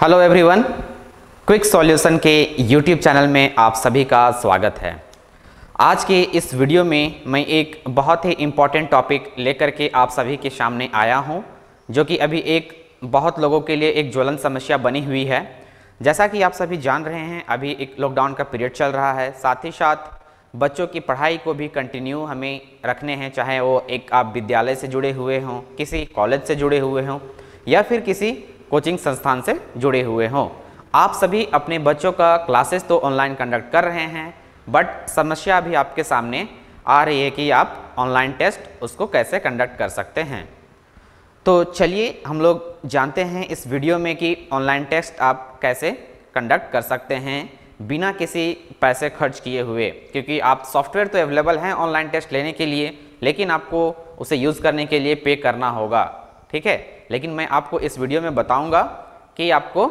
Hello everyone, quick solution के YouTube channel में आप सभी का स्वागत है। आज के इस वीडियो में मैं एक बहुत ही इम्पॉर्टेंट टॉपिक लेकर के आप सभी के सामने आया हूं, जो कि अभी एक बहुत लोगों के लिए एक ज्वलन समस्या बनी हुई है। जैसा कि आप सभी जान रहे हैं, अभी एक लॉकडाउन का पीरियड चल रहा है, साथ ही साथ बच्चों की पढ़ाई को भी कंटिन्यू हमें रखने हैं, चाहे वो एक आप विद्यालय से जुड़े हुए हों, किसी कॉलेज से जुड़े हुए हों या फिर किसी कोचिंग संस्थान से जुड़े हुए हों। आप सभी अपने बच्चों का क्लासेस तो ऑनलाइन कंडक्ट कर रहे हैं, बट समस्या भी आपके सामने आ रही है कि आप ऑनलाइन टेस्ट उसको कैसे कंडक्ट कर सकते हैं। तो चलिए हम लोग जानते हैं इस वीडियो में कि ऑनलाइन टेस्ट आप कैसे कंडक्ट कर सकते हैं बिना किसी पैसे खर्च किए हुए, क्योंकि आप सॉफ्टवेयर तो अवेलेबल हैं ऑनलाइन टेस्ट लेने के लिए, लेकिन आपको उसे यूज़ करने के लिए पे करना होगा, ठीक है। लेकिन मैं आपको इस वीडियो में बताऊंगा कि आपको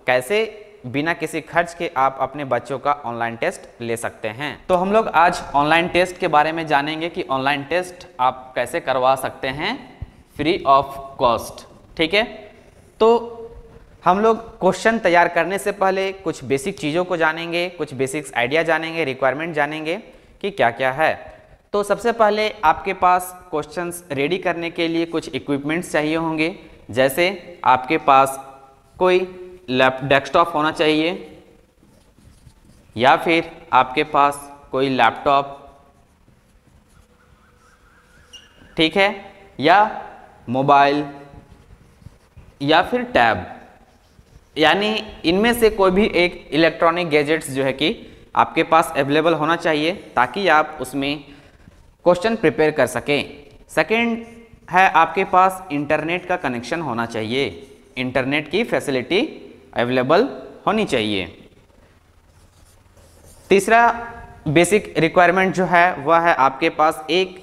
कैसे बिना किसी खर्च के आप अपने बच्चों का ऑनलाइन टेस्ट ले सकते हैं। तो हम लोग आज ऑनलाइन टेस्ट के बारे में जानेंगे कि ऑनलाइन टेस्ट आप कैसे करवा सकते हैं फ्री ऑफ कॉस्ट, ठीक है। तो हम लोग क्वेश्चन तैयार करने से पहले कुछ बेसिक चीज़ों को जानेंगे, कुछ बेसिक्स आइडिया जानेंगे, रिक्वायरमेंट जानेंगे कि क्या क्या है। तो सबसे पहले आपके पास क्वेश्चंस रेडी करने के लिए कुछ इक्विपमेंट्स चाहिए होंगे, जैसे आपके पास कोई डेस्कटॉप होना चाहिए या फिर आपके पास कोई लैपटॉप, ठीक है, या मोबाइल या फिर टैब, यानी इनमें से कोई भी एक इलेक्ट्रॉनिक गैजेट्स जो है कि आपके पास अवेलेबल होना चाहिए ताकि आप उसमें क्वेश्चन प्रिपेयर कर सकें। सेकंड है आपके पास इंटरनेट का कनेक्शन होना चाहिए, इंटरनेट की फैसिलिटी अवेलेबल होनी चाहिए। तीसरा बेसिक रिक्वायरमेंट जो है वह है आपके पास एक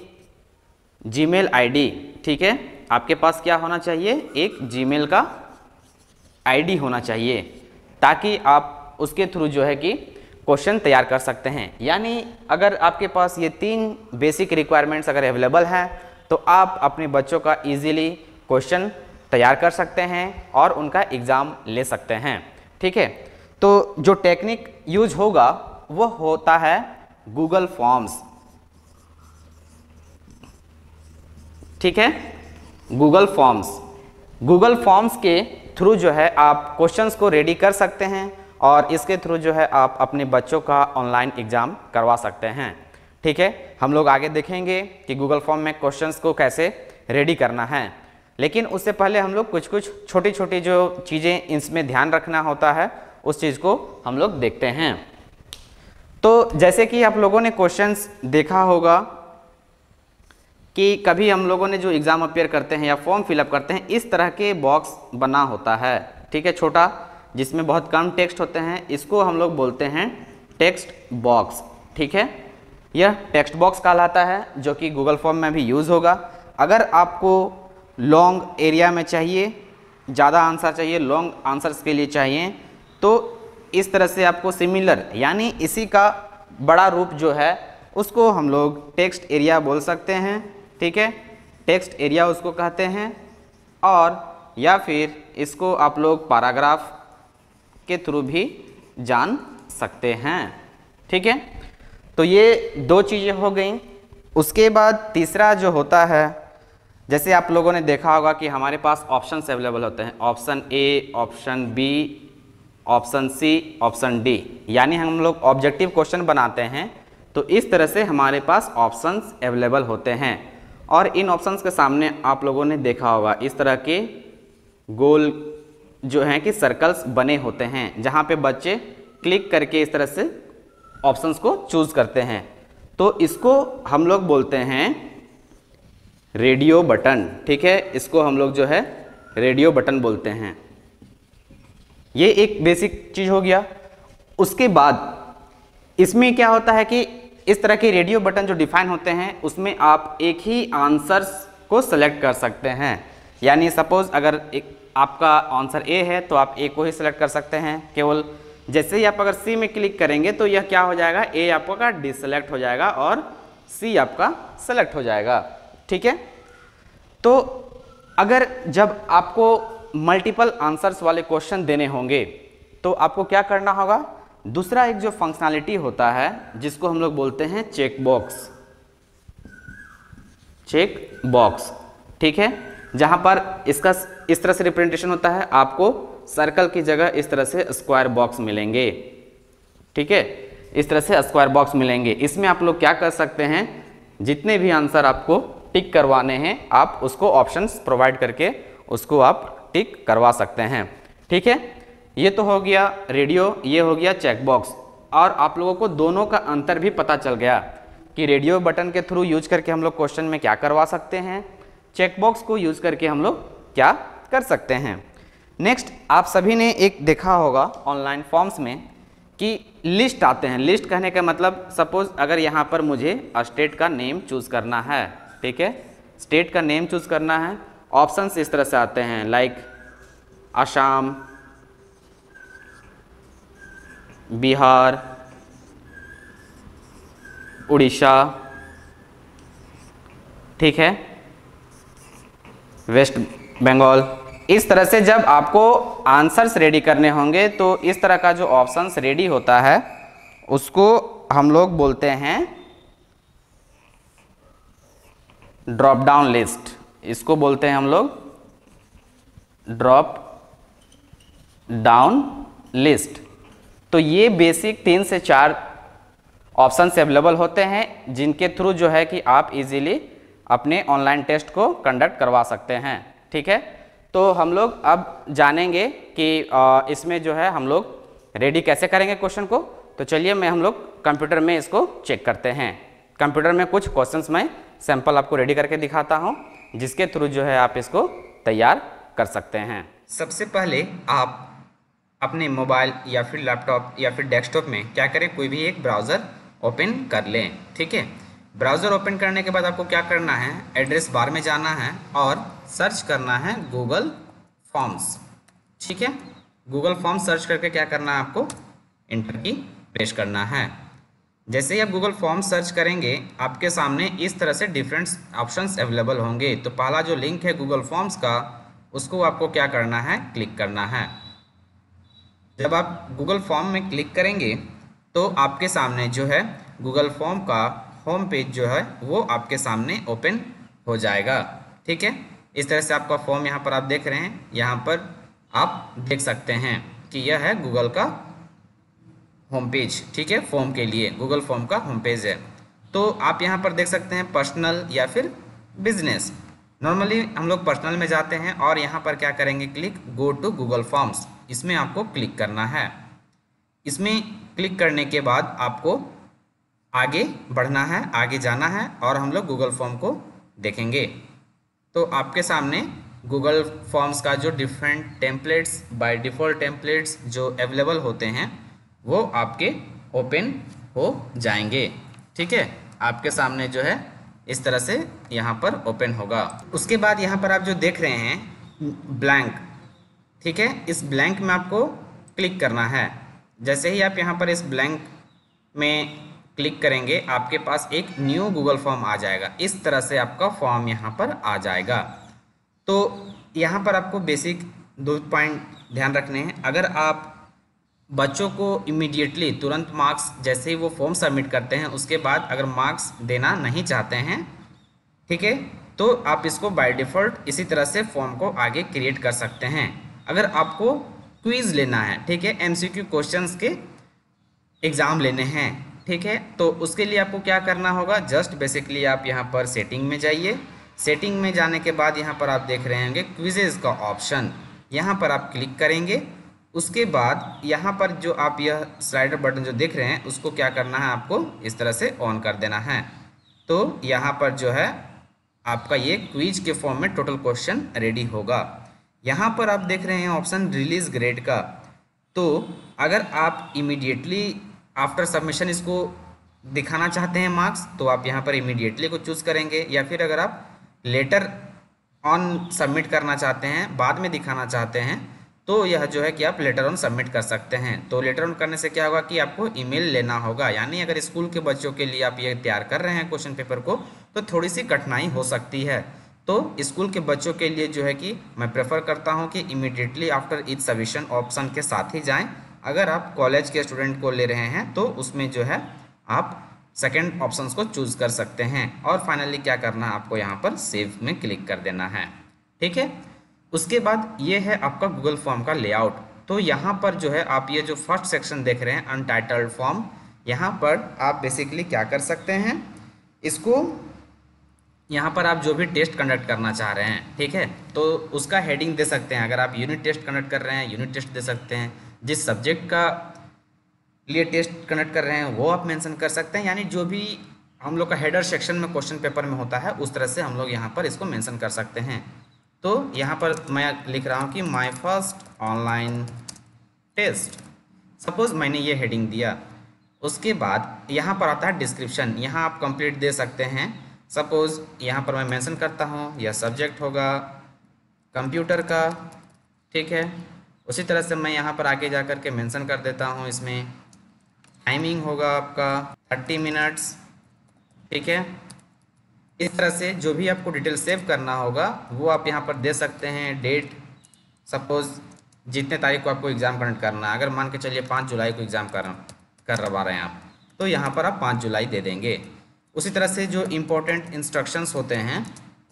जीमेल आईडी, ठीक है। आपके पास क्या होना चाहिए, एक जीमेल का आईडी होना चाहिए ताकि आप उसके थ्रू जो है कि क्वेश्चन तैयार कर सकते हैं। यानी अगर आपके पास ये 3 बेसिक रिक्वायरमेंट्स अगर अवेलेबल हैं तो आप अपने बच्चों का इजीली क्वेश्चन तैयार कर सकते हैं और उनका एग्ज़ाम ले सकते हैं, ठीक है। तो जो टेक्निक यूज होगा वो होता है गूगल फॉर्म्स, ठीक है। गूगल फॉर्म्स के थ्रू जो है आप क्वेश्चंस को रेडी कर सकते हैं और इसके थ्रू जो है आप अपने बच्चों का ऑनलाइन एग्ज़ाम करवा सकते हैं, ठीक है। हम लोग आगे देखेंगे कि गूगल फॉर्म में क्वेश्चंस को कैसे रेडी करना है, लेकिन उससे पहले हम लोग कुछ छोटी छोटी जो चीज़ें इसमें ध्यान रखना होता है उस चीज़ को हम लोग देखते हैं। तो जैसे कि आप लोगों ने क्वेश्चंस देखा होगा कि कभी हम लोगों ने जो एग्ज़ाम अपीयर करते हैं या फॉर्म फिलअप करते हैं, इस तरह के बॉक्स बना होता है, ठीक है, छोटा, जिसमें बहुत कम टेक्स्ट होते हैं। इसको हम लोग बोलते हैं टेक्स्ट बॉक्स, ठीक है। यह टेक्स्ट बॉक्स कहलाता है जो कि गूगल फॉर्म में भी यूज़ होगा। अगर आपको लॉन्ग एरिया में चाहिए, ज़्यादा आंसर चाहिए, लॉन्ग आंसर्स के लिए चाहिए, तो इस तरह से आपको सिमिलर यानी इसी का बड़ा रूप जो है उसको हम लोग टेक्स्ट एरिया बोल सकते हैं, ठीक है। टेक्स्ट एरिया उसको कहते हैं, और या फिर इसको आप लोग पैराग्राफ के थ्रू भी जान सकते हैं, ठीक है। तो ये 2 चीज़ें हो गई। उसके बाद तीसरा जो होता है, जैसे आप लोगों ने देखा होगा कि हमारे पास ऑप्शंस अवेलेबल होते हैं, option A, option B, option C, option D, यानी हम लोग ऑब्जेक्टिव क्वेश्चन बनाते हैं तो इस तरह से हमारे पास ऑप्शंस अवेलेबल होते हैं। और इन ऑप्शंस के सामने आप लोगों ने देखा होगा इस तरह के गोल जो हैं कि सर्कल्स बने होते हैं, जहाँ पे बच्चे क्लिक करके इस तरह से ऑप्शंस को चूज करते हैं। तो इसको हम लोग बोलते हैं रेडियो बटन, ठीक है। इसको हम लोग जो है रेडियो बटन बोलते हैं। ये एक बेसिक चीज़ हो गया। उसके बाद इसमें क्या होता है कि इस तरह के रेडियो बटन जो डिफाइन होते हैं उसमें आप एक ही आंसर्स को सेलेक्ट कर सकते हैं। यानी सपोज अगर एक आपका आंसर ए है तो आप ए को ही सिलेक्ट कर सकते हैं केवल। जैसे ही आप अगर सी में क्लिक करेंगे तो यह क्या हो जाएगा, ए आपका डिसलेक्ट हो जाएगा और सी आपका सेलेक्ट हो जाएगा, ठीक है। तो अगर जब आपको मल्टीपल आंसर्स वाले क्वेश्चन देने होंगे तो आपको क्या करना होगा, दूसरा एक जो फंक्शनैलिटी होता है जिसको हम लोग बोलते हैं चेक बॉक्स, चेक बॉक्स, ठीक है, जहां पर इसका इस तरह से रिप्रेजेंटेशन होता है, आपको सर्कल की जगह इस तरह से स्क्वायर बॉक्स मिलेंगे, ठीक है, इस तरह से स्क्वायर बॉक्स मिलेंगे। इसमें आप लोग क्या कर सकते हैं, जितने भी आंसर आपको टिक करवाने हैं आप उसको ऑप्शंस प्रोवाइड करके उसको आप टिक करवा सकते हैं, ठीक है। ये तो हो गया रेडियो, ये हो गया चेक बॉक्स। और आप लोगों को दोनों का अंतर भी पता चल गया कि रेडियो बटन के थ्रू यूज करके हम लोग क्वेश्चन में क्या करवा सकते हैं, चेक बॉक्स को यूज करके हम लोग क्या कर सकते हैं। नेक्स्ट, आप सभी ने एक देखा होगा ऑनलाइन फॉर्म्स में कि लिस्ट आते हैं। लिस्ट कहने का मतलब, सपोज अगर यहाँ पर मुझे स्टेट का नेम चूज करना है, ठीक है, स्टेट का नेम चूज करना है, ऑप्शंस इस तरह से आते हैं लाइक असम, बिहार, उड़ीसा, ठीक है, वेस्ट बंगाल। इस तरह से जब आपको आंसर्स रेडी करने होंगे तो इस तरह का जो ऑप्शंस रेडी होता है उसको हम लोग बोलते हैं ड्रॉप डाउन लिस्ट, इसको बोलते हैं हम लोग ड्रॉप डाउन लिस्ट। तो ये बेसिक 3 से 4 ऑप्शन अवेलेबल होते हैं जिनके थ्रू जो है कि आप इजीली अपने ऑनलाइन टेस्ट को कंडक्ट करवा सकते हैं, ठीक है। तो हम लोग अब जानेंगे कि इसमें जो है हम लोग रेडी कैसे करेंगे क्वेश्चन को। तो चलिए हम लोग कंप्यूटर में इसको चेक करते हैं। कंप्यूटर में कुछ क्वेश्चंस मैं सैंपल आपको रेडी करके दिखाता हूं जिसके थ्रू जो है आप इसको तैयार कर सकते हैं। सबसे पहले आप अपने मोबाइल या फिर लैपटॉप या फिर डेस्कटॉप में क्या करें, कोई भी एक ब्राउज़र ओपन कर लें, ठीक है। ब्राउज़र ओपन करने के बाद आपको क्या करना है, एड्रेस बार में जाना है और सर्च करना है गूगल फॉर्म्स, ठीक है। गूगल फॉर्म्स सर्च करके क्या करना है, आपको इंटर की प्रेस करना है। जैसे ही आप गूगल फॉर्म्स सर्च करेंगे आपके सामने इस तरह से डिफरेंट ऑप्शंस अवेलेबल होंगे। तो पहला जो लिंक है गूगल फॉर्म्स का, उसको आपको क्या करना है, क्लिक करना है। जब आप गूगल फॉर्म में क्लिक करेंगे तो आपके सामने जो है गूगल फॉर्म का होम पेज जो है वो आपके सामने ओपन हो जाएगा, ठीक है। इस तरह से आपका फॉर्म यहाँ पर आप देख रहे हैं, यहाँ पर आप देख सकते हैं कि यह है गूगल का होम पेज, ठीक है। फॉर्म के लिए गूगल फॉर्म का होम पेज है। तो आप यहाँ पर देख सकते हैं पर्सनल या फिर बिजनेस। नॉर्मली हम लोग पर्सनल में जाते हैं और यहाँ पर क्या करेंगे, click go to Google forms, इसमें आपको क्लिक करना है। इसमें क्लिक करने के बाद आपको आगे बढ़ना है, आगे जाना है और हम लोग गूगल फॉर्म को देखेंगे। तो आपके सामने गूगल फॉर्म्स का जो different templates, by default templates जो अवेलेबल होते हैं वो आपके ओपन हो जाएंगे, ठीक है। आपके सामने जो है इस तरह से यहाँ पर ओपन होगा। उसके बाद यहाँ पर आप जो देख रहे हैं ब्लैंक, ठीक है, इस ब्लैंक में आपको क्लिक करना है। जैसे ही आप यहाँ पर इस ब्लैंक में क्लिक करेंगे आपके पास एक न्यू गूगल फॉर्म आ जाएगा। इस तरह से आपका फॉर्म यहाँ पर आ जाएगा। तो यहाँ पर आपको बेसिक 2 पॉइंट ध्यान रखने हैं। अगर आप बच्चों को इमीडिएटली तुरंत मार्क्स जैसे ही वो फॉर्म सबमिट करते हैं उसके बाद अगर मार्क्स देना नहीं चाहते हैं, ठीक है, तो आप इसको बाय डिफ़ॉल्ट इसी तरह से फॉर्म को आगे क्रिएट कर सकते हैं। अगर आपको क्विज़ लेना है, ठीक है, MCQ क्वेश्चंस के एग्ज़ाम लेने हैं, ठीक है, तो उसके लिए आपको क्या करना होगा, जस्ट बेसिकली आप यहाँ पर सेटिंग में जाइए। सेटिंग में जाने के बाद यहाँ पर आप देख रहे होंगे क्विजेज़ का ऑप्शन, यहाँ पर आप क्लिक करेंगे। उसके बाद यहाँ पर जो आप यह स्लाइडर बटन जो देख रहे हैं उसको क्या करना है, आपको इस तरह से ऑन कर देना है। तो यहाँ पर जो है आपका ये क्विज के फॉर्म में टोटल क्वेश्चन रेडी होगा। यहाँ पर आप देख रहे हैं ऑप्शन रिलीज ग्रेड का। तो अगर आप इमीडिएटली आफ्टर सबमिशन इसको दिखाना चाहते हैं मार्क्स तो आप यहाँ पर इमीडिएटली को चूज़ करेंगे, या फिर अगर आप लेटर ऑन सबमिट करना चाहते हैं, बाद में दिखाना चाहते हैं, तो यह जो है कि आप लेटर ऑन सबमिट कर सकते हैं। तो लेटर ऑन करने से क्या होगा कि आपको ईमेल लेना होगा, यानी अगर स्कूल के बच्चों के लिए आप ये तैयार कर रहे हैं क्वेश्चन पेपर को तो थोड़ी सी कठिनाई हो सकती है। तो स्कूल के बच्चों के लिए जो है कि मैं प्रेफर करता हूं कि immediately after each submission option के साथ ही जाएं। अगर आप कॉलेज के स्टूडेंट को ले रहे हैं तो उसमें जो है आप सेकेंड ऑप्शन को चूज़ कर सकते हैं। और फाइनली क्या करना है, आपको यहाँ पर सेव में क्लिक कर देना है। ठीक है, उसके बाद ये है आपका गूगल फॉर्म का लेआउट। तो यहाँ पर जो है आप ये जो फर्स्ट सेक्शन देख रहे हैं अनटाइटल्ड फॉर्म, यहाँ पर आप बेसिकली क्या कर सकते हैं, इसको यहाँ पर आप जो भी टेस्ट कंडक्ट करना चाह रहे हैं, ठीक है, तो उसका हेडिंग दे सकते हैं। अगर आप यूनिट टेस्ट कंडक्ट कर रहे हैं यूनिट टेस्ट दे सकते हैं, जिस सब्जेक्ट का लिए टेस्ट कंडक्ट कर रहे हैं वो आप मेंशन कर सकते हैं। यानी जो भी हम लोग का हेडर सेक्शन में क्वेश्चन पेपर में होता है उस तरह से हम लोग यहाँ पर इसको मेंशन कर सकते हैं। तो यहाँ पर मैं लिख रहा हूँ कि my first online test, suppose मैंने ये हेडिंग दिया। उसके बाद यहाँ पर आता है डिस्क्रिप्शन, यहाँ आप कंप्लीट दे सकते हैं। सपोज यहाँ पर मैं मेंशन करता हूँ यह सब्जेक्ट होगा कंप्यूटर का, ठीक है। उसी तरह से मैं यहाँ पर आगे जा कर के मेंशन कर देता हूँ, इसमें टाइमिंग होगा आपका 30 मिनट्स, ठीक है। इस तरह से जो भी आपको डिटेल सेव करना होगा वो आप यहाँ पर दे सकते हैं। डेट, सपोज जितने तारीख को आपको एग्ज़ाम कंडक्ट करना है, अगर मान के चलिए 5 जुलाई को एग्ज़ाम करवा रहे हैं आप, तो यहाँ पर आप 5 जुलाई दे देंगे। उसी तरह से जो इम्पोर्टेंट इंस्ट्रक्शंस होते हैं,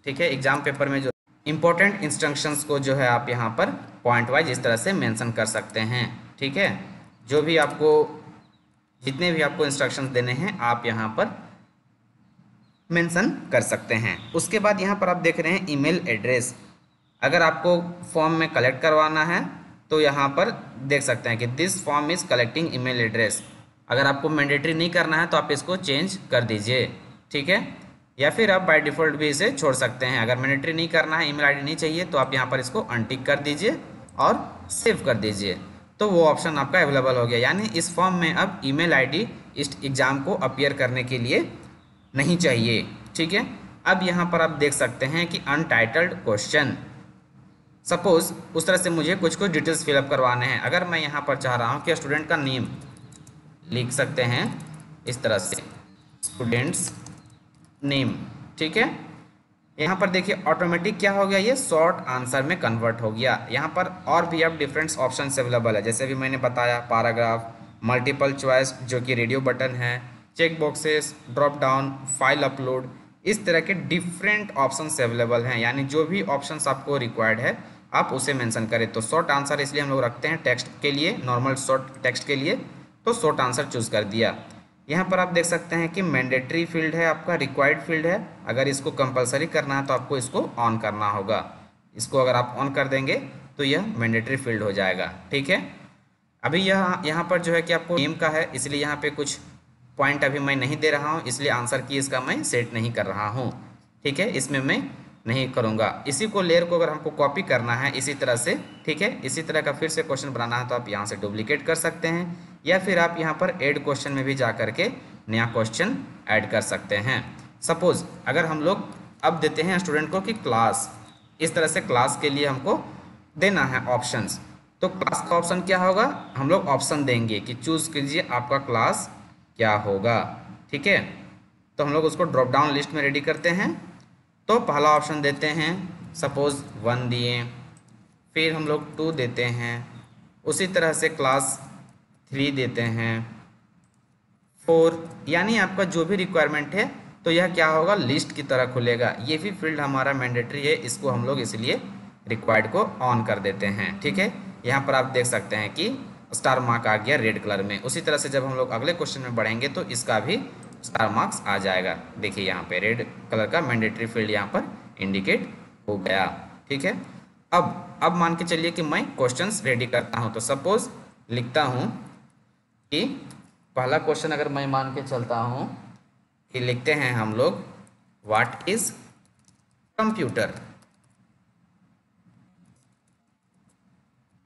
ठीक है, एग्ज़ाम पेपर में जो इम्पोर्टेंट इंस्ट्रक्शंस को जो है आप यहाँ पर पॉइंट वाइज इस तरह से मेंशन कर सकते हैं, ठीक है। जो भी आपको जितने भी आपको इंस्ट्रक्शंस देने हैं आप यहाँ पर मेंशन कर सकते हैं। उसके बाद यहाँ पर आप देख रहे हैं ईमेल एड्रेस। अगर आपको फॉर्म में कलेक्ट करवाना है तो यहाँ पर देख सकते हैं कि this form is collecting email address. अगर आपको मैंडेटरी नहीं करना है तो आप इसको चेंज कर दीजिए, ठीक है, या फिर आप बाय डिफ़ॉल्ट भी इसे छोड़ सकते हैं। अगर मैंडेटरी नहीं करना है, ईमेल आईडी नहीं चाहिए, तो आप यहाँ पर इसको अनटिक कर दीजिए और सेव कर दीजिए, तो वो ऑप्शन आपका अवेलेबल हो गया। यानी इस फॉर्म में अब ईमेल आईडी इस एग्ज़ाम को अपीयर करने के लिए नहीं चाहिए, ठीक है। अब यहाँ पर आप देख सकते हैं कि अनटाइटल्ड क्वेश्चन, सपोज उस तरह से मुझे कुछ डिटेल्स फिलअप करवाने हैं। अगर मैं यहाँ पर चाह रहा हूँ कि स्टूडेंट का नेम लिख सकते हैं इस तरह से, स्टूडेंट्स नेम, ठीक है। यहाँ पर देखिए ऑटोमेटिक क्या हो गया, ये शॉर्ट आंसर में कन्वर्ट हो गया। यहाँ पर और भी अब डिफरेंट ऑप्शन अवेलेबल है, जैसे भी मैंने बताया, पैराग्राफ, मल्टीपल चॉइस जो कि रेडियो बटन है, check boxes, drop down, file upload, इस तरह के डिफरेंट ऑप्शंस अवेलेबल हैं। यानी जो भी ऑप्शंस आपको रिक्वायर्ड है आप उसे मेंशन करें। तो शॉर्ट आंसर इसलिए हम लोग रखते हैं टेक्स्ट के लिए, नॉर्मल शॉर्ट टेक्स्ट के लिए, तो शॉर्ट आंसर चूज़ कर दिया। यहाँ पर आप देख सकते हैं कि मैंडेटरी फील्ड है आपका, रिक्वायर्ड फील्ड है। अगर इसको कंपलसरी करना है तो आपको इसको ऑन करना होगा। इसको अगर आप ऑन कर देंगे तो यह मैंडेटरी फील्ड हो जाएगा, ठीक है। अभी यहाँ पर जो है कि आपको नेम का है, इसलिए यहाँ पे कुछ पॉइंट अभी मैं नहीं दे रहा हूँ, इसलिए आंसर की इसका मैं सेट नहीं कर रहा हूँ, ठीक है। इसमें मैं नहीं करूँगा। इसी को लेयर को अगर हमको कॉपी करना है इसी तरह से, ठीक है, इसी तरह का फिर से क्वेश्चन बनाना है तो आप यहाँ से डुप्लीकेट कर सकते हैं, या फिर आप यहाँ पर ऐड क्वेश्चन में भी जा करके नया क्वेश्चन ऐड कर सकते हैं। सपोज अगर हम लोग अब देते हैं स्टूडेंट को कि क्लास, इस तरह से क्लास के लिए हमको देना है ऑप्शंस, तो क्लास का ऑप्शन क्या होगा, हम लोग ऑप्शन देंगे कि चूज़ कीजिए आपका क्लास क्या होगा, ठीक है। तो हम लोग उसको ड्रॉप डाउन लिस्ट में रेडी करते हैं। तो पहला ऑप्शन देते हैं, सपोज 1 दिए, फिर हम लोग 2 देते हैं, उसी तरह से क्लास 3 देते हैं, 4, यानी आपका जो भी रिक्वायरमेंट है तो यह क्या होगा, लिस्ट की तरह खुलेगा। ये भी फील्ड हमारा मैंडेटरी है, इसको हम लोग इसलिए रिक्वायर्ड को ऑन कर देते हैं, ठीक है। यहाँ पर आप देख सकते हैं कि स्टार मार्क आ गया रेड कलर में। उसी तरह से जब हम लोग अगले क्वेश्चन में बढ़ेंगे तो इसका भी स्टार मार्क्स आ जाएगा। देखिए यहाँ पे रेड कलर का मैंडेटरी फील्ड यहाँ पर इंडिकेट हो गया, ठीक है। अब मान के चलिए कि मैं क्वेश्चंस रेडी करता हूँ। तो सपोज लिखता हूँ कि पहला क्वेश्चन अगर मैं मान के चलता हूँ कि लिखते हैं हम लोग what is computer,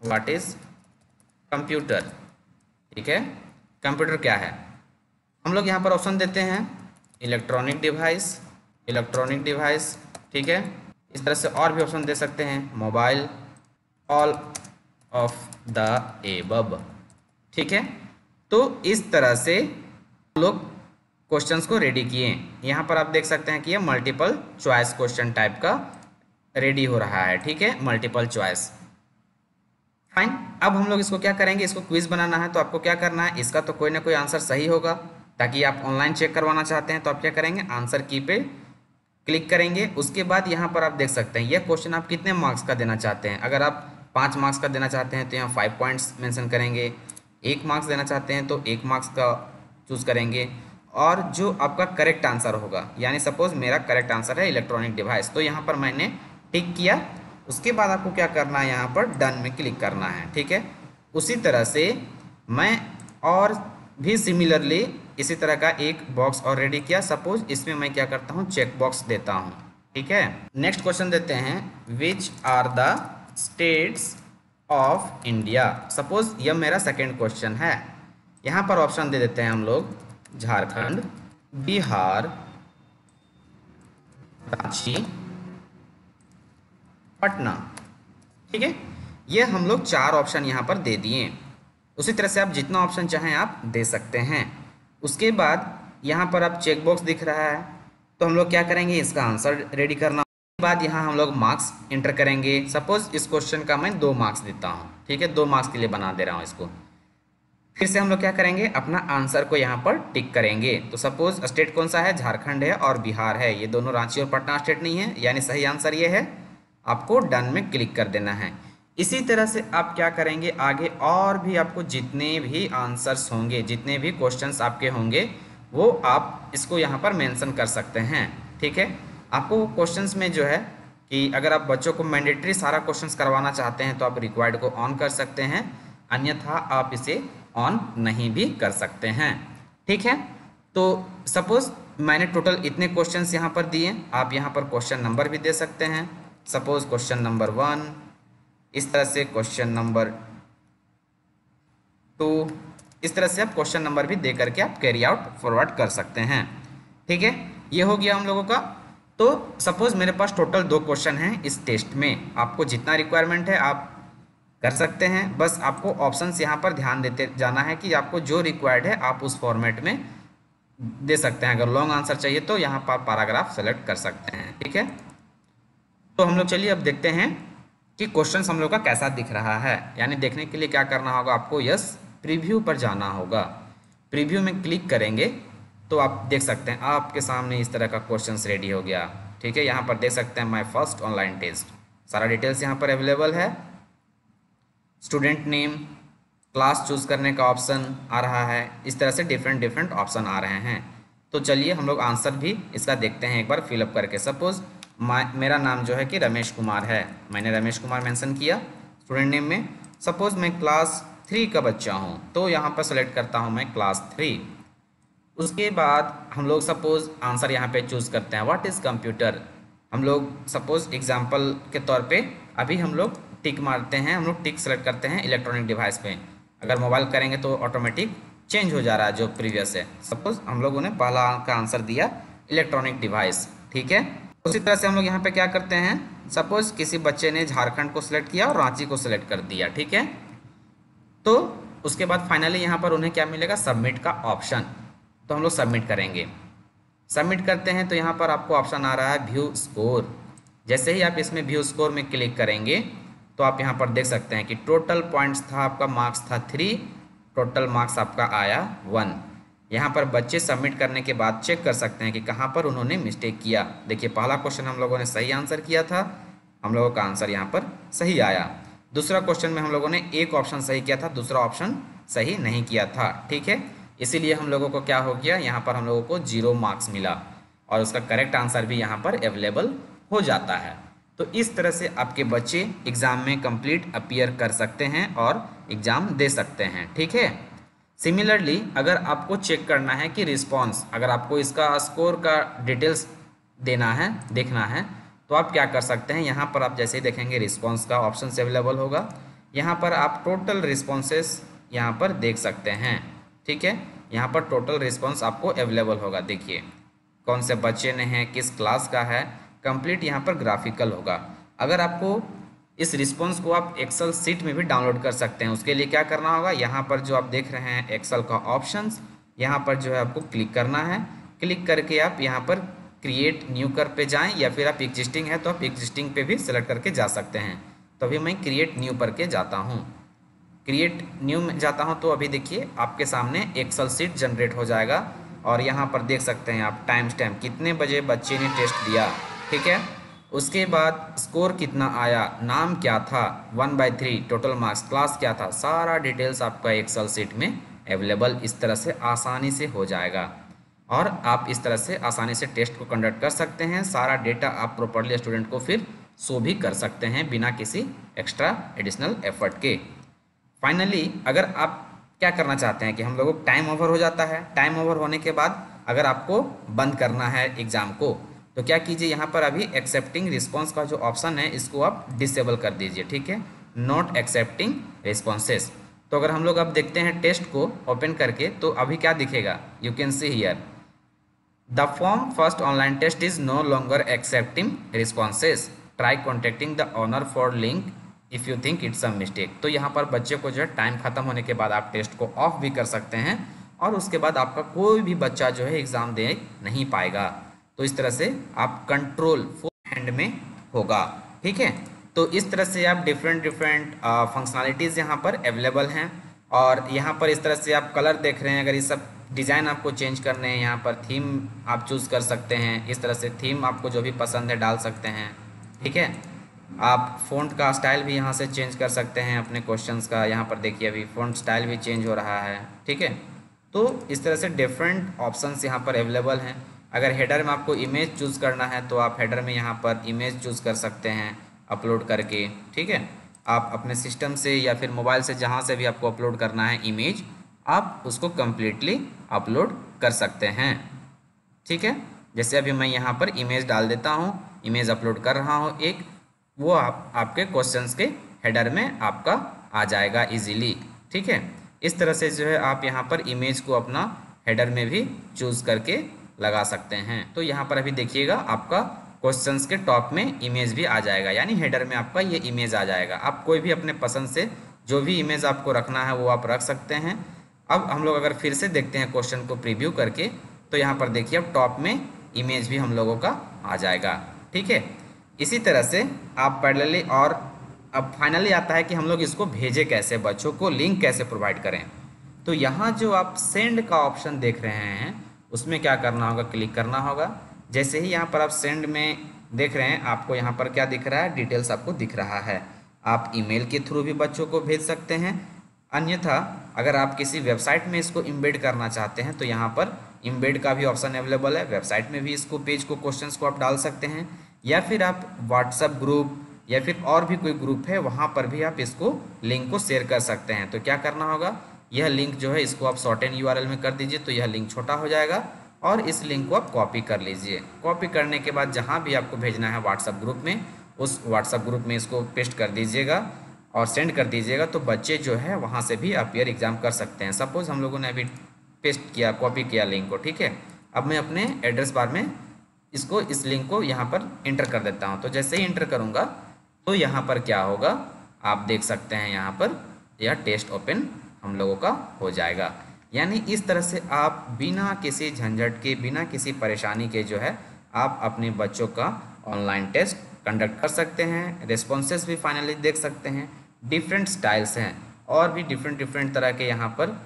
what is computer, ठीक है। कंप्यूटर क्या है, हम लोग यहाँ पर ऑप्शन देते हैं इलेक्ट्रॉनिक डिवाइस, इलेक्ट्रॉनिक डिवाइस, ठीक है। इस तरह से और भी ऑप्शन दे सकते हैं, mobile, all of the above, ठीक है। तो इस तरह से हम लोग क्वेश्चंस को रेडी किए। यहाँ पर आप देख सकते हैं कि ये मल्टीपल चॉइस क्वेश्चन टाइप का रेडी हो रहा है, ठीक है, मल्टीपल चॉइस। फाइन, अब हम लोग इसको क्या करेंगे, इसको क्विज बनाना है। तो आपको क्या करना है, इसका तो कोई ना कोई आंसर सही होगा, ताकि आप ऑनलाइन चेक करवाना चाहते हैं तो आप क्या करेंगे, आंसर की पे क्लिक करेंगे। उसके बाद यहाँ पर आप देख सकते हैं यह क्वेश्चन आप कितने मार्क्स का देना चाहते हैं। अगर आप 5 मार्क्स का देना चाहते हैं तो यहाँ 5 पॉइंट्स मेंशन करेंगे। 1 मार्क्स देना चाहते हैं तो 1 मार्क्स का चूज़ करेंगे। और जो आपका करेक्ट आंसर होगा, यानी सपोज मेरा करेक्ट आंसर है इलेक्ट्रॉनिक डिवाइस, तो यहाँ पर मैंने टिक किया। उसके बाद आपको क्या करना है, यहाँ पर डन में क्लिक करना है, ठीक है। उसी तरह से मैं और भी सिमिलरली इसी तरह का एक बॉक्स और रेडी किया। सपोज इसमें मैं क्या करता हूँ, चेक बॉक्स देता हूँ, ठीक है। नेक्स्ट क्वेश्चन देते हैं, which are the states of India. Suppose यह मेरा सेकेंड क्वेश्चन है। यहाँ पर ऑप्शन दे देते हैं हम लोग, झारखंड, बिहार, रांची, पटना, ठीक है। ये हम लोग 4 ऑप्शन यहाँ पर दे दिए। उसी तरह से आप जितना ऑप्शन चाहें आप दे सकते हैं। उसके बाद यहाँ पर आप चेक बॉक्स दिख रहा है, तो हम लोग क्या करेंगे, इसका आंसर रेडी करना। उसके बाद यहाँ हम लोग मार्क्स इंटर करेंगे। सपोज इस क्वेश्चन का मैं 2 मार्क्स देता हूँ, ठीक है, 2 मार्क्स के लिए बना दे रहा हूँ इसको। फिर से हम लोग क्या करेंगे, अपना आंसर को यहाँ पर टिक करेंगे। तो सपोज स्टेट कौन सा है, झारखंड है और बिहार है, ये दोनों रांची और पटना स्टेट नहीं है, यानी सही आंसर ये है। आपको डन में क्लिक कर देना है। इसी तरह से आप क्या करेंगे आगे, और भी आपको जितने भी आंसर्स होंगे, जितने भी क्वेश्चंस आपके होंगे, वो आप इसको यहाँ पर मेंशन कर सकते हैं, ठीक है। आपको क्वेश्चंस में जो है कि अगर आप बच्चों को मैंडेटरी सारा क्वेश्चंस करवाना चाहते हैं तो आप रिक्वायर्ड को ऑन कर सकते हैं, अन्यथा आप इसे ऑन नहीं भी कर सकते हैं, ठीक है। तो सपोज मैंने टोटल इतने क्वेश्चंस यहाँ पर दिए, आप यहाँ पर क्वेश्चन नंबर भी दे सकते हैं। सपोज क्वेश्चन नंबर 1, इस तरह से क्वेश्चन नंबर 2, इस तरह से आप क्वेश्चन नंबर भी दे करके आप कैरी आउट फॉरवर्ड कर सकते हैं, ठीक है। ये हो गया हम लोगों का। तो सपोज मेरे पास टोटल 2 क्वेश्चन हैं इस टेस्ट में, आपको जितना रिक्वायरमेंट है आप कर सकते हैं। बस आपको ऑप्शंस यहाँ पर ध्यान देते जाना है कि आपको जो रिक्वायर्ड है आप उस फॉर्मेट में दे सकते हैं। अगर लॉन्ग आंसर चाहिए तो यहाँ पर पैराग्राफ सेलेक्ट कर सकते हैं, ठीक है। तो हम लोग चलिए अब देखते हैं कि क्वेश्चंस हम लोग का कैसा दिख रहा है। यानी देखने के लिए क्या करना होगा, आपको यस प्रीव्यू पर जाना होगा। प्रीव्यू में क्लिक करेंगे तो आप देख सकते हैं आपके सामने इस तरह का क्वेश्चंस रेडी हो गया, ठीक है। यहाँ पर देख सकते हैं माय फर्स्ट ऑनलाइन टेस्ट, सारा डिटेल्स यहाँ पर अवेलेबल है। स्टूडेंट नेम, क्लास चूज़ करने का ऑप्शन आ रहा है, इस तरह से डिफरेंट ऑप्शन आ रहे हैं। तो चलिए हम लोग आंसर भी इसका देखते हैं एक बार फिलअप करके। सपोज मेरा नाम जो है कि रमेश कुमार है, मैंने रमेश कुमार मेंशन किया स्टूडेंट नेम में। सपोज मैं क्लास 3 का बच्चा हूँ, तो यहाँ पर सेलेक्ट करता हूँ मैं क्लास 3। उसके बाद हम लोग सपोज आंसर यहाँ पे चूज़ करते हैं, व्हाट इज़ कंप्यूटर। हम लोग सपोज एग्जांपल के तौर पे अभी हम लोग टिक मारते हैं, हम लोग टिक सेलेक्ट करते हैं इलेक्ट्रॉनिक डिवाइस पे। अगर मोबाइल करेंगे तो ऑटोमेटिक चेंज हो जा रहा है जो प्रीवियस है। सपोज हम लोगों ने पहला का आंसर दिया इलेक्ट्रॉनिक डिवाइस, ठीक है। उसी तरह से हम लोग यहाँ पे क्या करते हैं, सपोज किसी बच्चे ने झारखंड को सिलेक्ट किया और रांची को सिलेक्ट कर दिया, ठीक है। तो उसके बाद फाइनली यहाँ पर उन्हें क्या मिलेगा, सबमिट का ऑप्शन। तो हम लोग सबमिट करेंगे। सबमिट करते हैं तो यहाँ पर आपको ऑप्शन आ रहा है व्यू स्कोर। जैसे ही आप इसमें व्यू स्कोर में क्लिक करेंगे तो आप यहाँ पर देख सकते हैं कि टोटल पॉइंट्स था आपका, मार्क्स था 3, टोटल मार्क्स आपका आया 1। यहाँ पर बच्चे सबमिट करने के बाद चेक कर सकते हैं कि कहाँ पर उन्होंने मिस्टेक किया। देखिए पहला क्वेश्चन हम लोगों ने सही आंसर किया था, हम लोगों का आंसर यहाँ पर सही आया। दूसरा क्वेश्चन में हम लोगों ने एक ऑप्शन सही किया था, दूसरा ऑप्शन सही नहीं किया था, ठीक है। इसीलिए हम लोगों को क्या हो गया, यहाँ पर हम लोगों को 0 मार्क्स मिला और उसका करेक्ट आंसर भी यहाँ पर अवेलेबल हो जाता है। तो इस तरह से आपके बच्चे एग्ज़ाम में कंप्लीट अपीयर कर सकते हैं और एग्ज़ाम दे सकते हैं, ठीक है। सिमिलरली अगर आपको चेक करना है कि रिस्पॉन्स, अगर आपको इसका स्कोर का डिटेल्स देना है, देखना है, तो आप क्या कर सकते हैं, यहाँ पर आप जैसे ही देखेंगे रिस्पॉन्स का ऑप्शन अवेलेबल होगा। यहाँ पर आप टोटल रिस्पॉन्सेस यहाँ पर देख सकते हैं, ठीक है। यहाँ पर टोटल रिस्पॉन्स आपको अवेलेबल होगा। देखिए कौन से बच्चे ने है, किस क्लास का है, कंप्लीट यहाँ पर ग्राफिकल होगा। अगर आपको इस रिस्पॉन्स को आप एक्सेल सीट में भी डाउनलोड कर सकते हैं, उसके लिए क्या करना होगा, यहाँ पर जो आप देख रहे हैं एक्सेल का ऑप्शंस, यहाँ पर जो है आपको क्लिक करना है। क्लिक करके आप यहाँ पर क्रिएट न्यू कर पे जाएं, या फिर आप एग्जिस्टिंग है तो आप एग्जिस्टिंग पे भी सेलेक्ट करके जा सकते हैं। तो अभी मैं क्रिएट न्यू पर के जाता हूँ। क्रिएट न्यू में जाता हूँ तो अभी देखिए आपके सामने एक्सेल सीट जनरेट हो जाएगा, और यहाँ पर देख सकते हैं आप टाइम स्टैम्प, कितने बजे बच्चे ने टेस्ट दिया, ठीक है। उसके बाद स्कोर कितना आया, नाम क्या था, 1/3, टोटल मार्क्स, क्लास क्या था, सारा डिटेल्स आपका एक्सेल सीट में अवेलेबल इस तरह से आसानी से हो जाएगा। और आप इस तरह से आसानी से टेस्ट को कंडक्ट कर सकते हैं। सारा डेटा आप प्रॉपरली स्टूडेंट को फिर शो भी कर सकते हैं बिना किसी एक्स्ट्रा एडिशनल एफर्ट के। फाइनली अगर आप क्या करना चाहते हैं कि हम लोगों को टाइम ओवर हो जाता है, टाइम ओवर होने के बाद अगर आपको बंद करना है एग्ज़ाम को, तो क्या कीजिए, यहाँ पर अभी एक्सेप्टिंग रिस्पॉन्स का जो ऑप्शन है इसको आप डिसेबल कर दीजिए, ठीक है, नॉट एक्सेप्टिंग रिस्पॉन्सेस। तो अगर हम लोग अब देखते हैं टेस्ट को ओपन करके, तो अभी क्या दिखेगा, you can see here the form first online test is no longer accepting responses, try contacting the owner for link if you think it's a mistake. तो यहाँ पर बच्चे को जो है टाइम खत्म होने के बाद आप टेस्ट को ऑफ भी कर सकते हैं, और उसके बाद आपका कोई भी बच्चा जो है एग्ज़ाम दे नहीं पाएगा। तो इस तरह से आप कंट्रोल फुल हैंड में होगा, ठीक है। तो इस तरह से आप डिफरेंट फंक्शनलिटीज़ यहाँ पर अवेलेबल हैं। और यहाँ पर इस तरह से आप कलर देख रहे हैं, अगर ये सब डिज़ाइन आपको चेंज करने हैं, यहाँ पर थीम आप चूज़ कर सकते हैं। इस तरह से थीम आपको जो भी पसंद है डाल सकते हैं, ठीक है। आप फ़ॉन्ट का स्टाइल भी यहाँ से चेंज कर सकते हैं अपने क्वेश्चंस का। यहाँ पर देखिए अभी फ़ॉन्ट स्टाइल भी चेंज हो रहा है, ठीक है। तो इस तरह से डिफरेंट ऑप्शंस यहाँ पर अवेलेबल हैं। अगर हेडर में आपको इमेज चूज़ करना है तो आप हेडर में यहाँ पर इमेज चूज़ कर सकते हैं अपलोड करके, ठीक है। आप अपने सिस्टम से या फिर मोबाइल से जहाँ से भी आपको अपलोड करना है इमेज, आप उसको कम्प्लीटली अपलोड कर सकते हैं, ठीक है। जैसे अभी मैं यहाँ पर इमेज डाल देता हूँ, इमेज अपलोड कर रहा हूँ एक, वो आपके क्वेश्चंस के हेडर में आपका आ जाएगा इजीली, ठीक है। इस तरह से जो है आप यहाँ पर इमेज को अपना हेडर में भी चूज़ करके लगा सकते हैं। तो यहाँ पर अभी देखिएगा आपका क्वेश्चंस के टॉप में इमेज भी आ जाएगा, यानी हेडर में आपका ये इमेज आ जाएगा। आप कोई भी अपने पसंद से जो भी इमेज आपको रखना है वो आप रख सकते हैं। अब हम लोग अगर फिर से देखते हैं क्वेश्चन को प्रीव्यू करके, तो यहाँ पर देखिए अब टॉप में इमेज भी हम लोगों का आ जाएगा, ठीक है। इसी तरह से आप पैरेलली, और अब फाइनली आता है कि हम लोग इसको भेजें कैसे, बच्चों को लिंक कैसे प्रोवाइड करें। तो यहाँ जो आप सेंड का ऑप्शन देख रहे हैं उसमें क्या करना होगा, क्लिक करना होगा। जैसे ही यहाँ पर आप सेंड में देख रहे हैं, आपको यहाँ पर क्या दिख रहा है, डिटेल्स आपको दिख रहा है। आप ईमेल के थ्रू भी बच्चों को भेज सकते हैं, अन्यथा अगर आप किसी वेबसाइट में इसको इम्बेड करना चाहते हैं तो यहाँ पर इम्बेड का भी ऑप्शन अवेलेबल है। वेबसाइट में भी इसको पेज को, क्वेश्चंस को आप डाल सकते हैं, या फिर आप व्हाट्सएप ग्रुप या फिर और भी कोई ग्रुप है वहाँ पर भी आप इसको लिंक को शेयर कर सकते हैं। तो क्या करना होगा, यह लिंक जो है इसको आप शॉर्ट एंड यूआरएल में कर दीजिए, तो यह लिंक छोटा हो जाएगा, और इस लिंक को आप कॉपी कर लीजिए। कॉपी करने के बाद जहाँ भी आपको भेजना है व्हाट्सएप ग्रुप में, उस व्हाट्सएप ग्रुप में इसको पेस्ट कर दीजिएगा और सेंड कर दीजिएगा। तो बच्चे जो है वहाँ से भी अपीयर एग्जाम कर सकते हैं। सपोज़ हम लोगों ने अभी पेस्ट किया, कॉपी किया लिंक को, ठीक है। अब मैं अपने एड्रेस बार में इस लिंक को यहाँ पर इंटर कर देता हूँ। तो जैसे ही इंटर करूँगा तो यहाँ पर क्या होगा, आप देख सकते हैं यहाँ पर यह टेस्ट ओपन हम लोगों का हो जाएगा। यानी इस तरह से आप बिना किसी झंझट के, बिना किसी परेशानी के जो है आप अपने बच्चों का ऑनलाइन टेस्ट कंडक्ट कर सकते हैं। रिस्पॉन्सेस भी फाइनली देख सकते हैं। डिफरेंट स्टाइल्स हैं और भी डिफरेंट तरह के यहाँ पर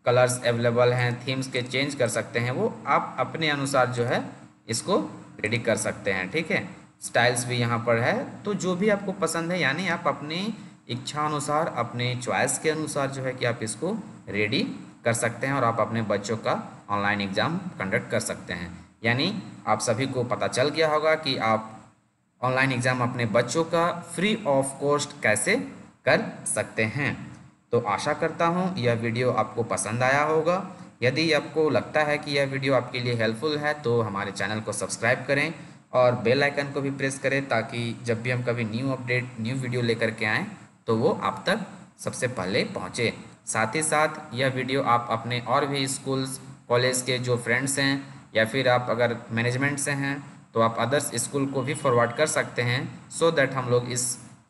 कलर्स अवेलेबल हैं, थीम्स के चेंज कर सकते हैं, वो आप अपने अनुसार जो है इसको रेडी कर सकते हैं, ठीक है। स्टाइल्स भी यहाँ पर है, तो जो भी आपको पसंद है, यानी आप अपनी इच्छा अनुसार, अपने चॉइस के अनुसार जो है कि आप इसको रेडी कर सकते हैं और आप अपने बच्चों का ऑनलाइन एग्ज़ाम कंडक्ट कर सकते हैं। यानी आप सभी को पता चल गया होगा कि आप ऑनलाइन एग्ज़ाम अपने बच्चों का फ्री ऑफ कॉस्ट कैसे कर सकते हैं। तो आशा करता हूँ यह वीडियो आपको पसंद आया होगा। यदि आपको लगता है कि यह वीडियो आपके लिए हेल्पफुल है तो हमारे चैनल को सब्सक्राइब करें और बेल आइकन को भी प्रेस करें, ताकि जब भी हम कभी न्यू अपडेट, न्यू वीडियो लेकर के आएँ तो वो आप तक सबसे पहले पहुँचे। साथ ही साथ यह वीडियो आप अपने और भी स्कूल्स, कॉलेज के जो फ्रेंड्स हैं, या फिर आप अगर मैनेजमेंट से हैं तो आप अदर्स स्कूल को भी फॉरवर्ड कर सकते हैं, सो दैट हम लोग इस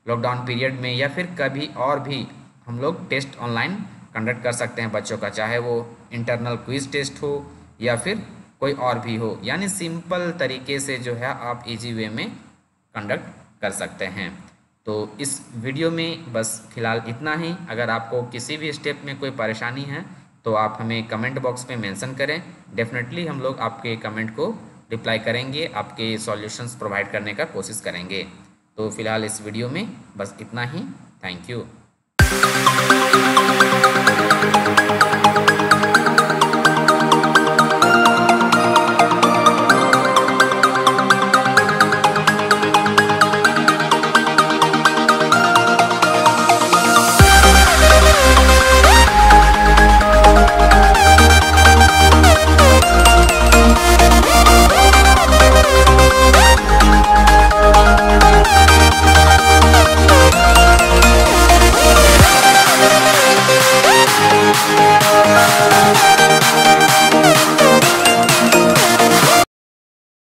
लॉकडाउन पीरियड में या फिर कभी और भी हम लोग टेस्ट ऑनलाइन कंडक्ट कर सकते हैं बच्चों का, चाहे वो इंटरनल क्विज टेस्ट हो या फिर कोई और भी हो, यानी सिंपल तरीके से जो है आप इजी वे में कंडक्ट कर सकते हैं। तो इस वीडियो में बस फिलहाल इतना ही। अगर आपको किसी भी स्टेप में कोई परेशानी है तो आप हमें कमेंट बॉक्स में मेंशन करें, डेफिनेटली हम लोग आपके कमेंट को रिप्लाई करेंगे, आपके सॉल्यूशंस प्रोवाइड करने का कोशिश करेंगे। तो फिलहाल इस वीडियो में बस इतना ही। Thank you.